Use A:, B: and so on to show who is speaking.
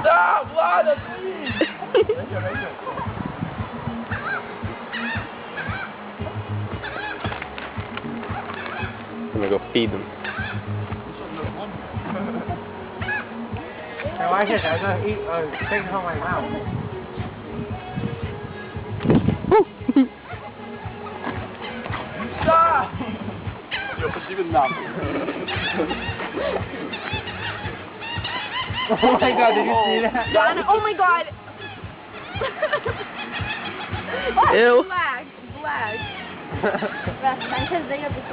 A: Stop! Lana, please!
B: I'm gonna go feed them.
C: Now I just I gotta eat thing from my mouth.
A: Stop! Io facevo il naso.
C: Oh my god, did you see that?
D: Donna, oh my god!
B: Ew.
D: Black. Black. That's because they have this.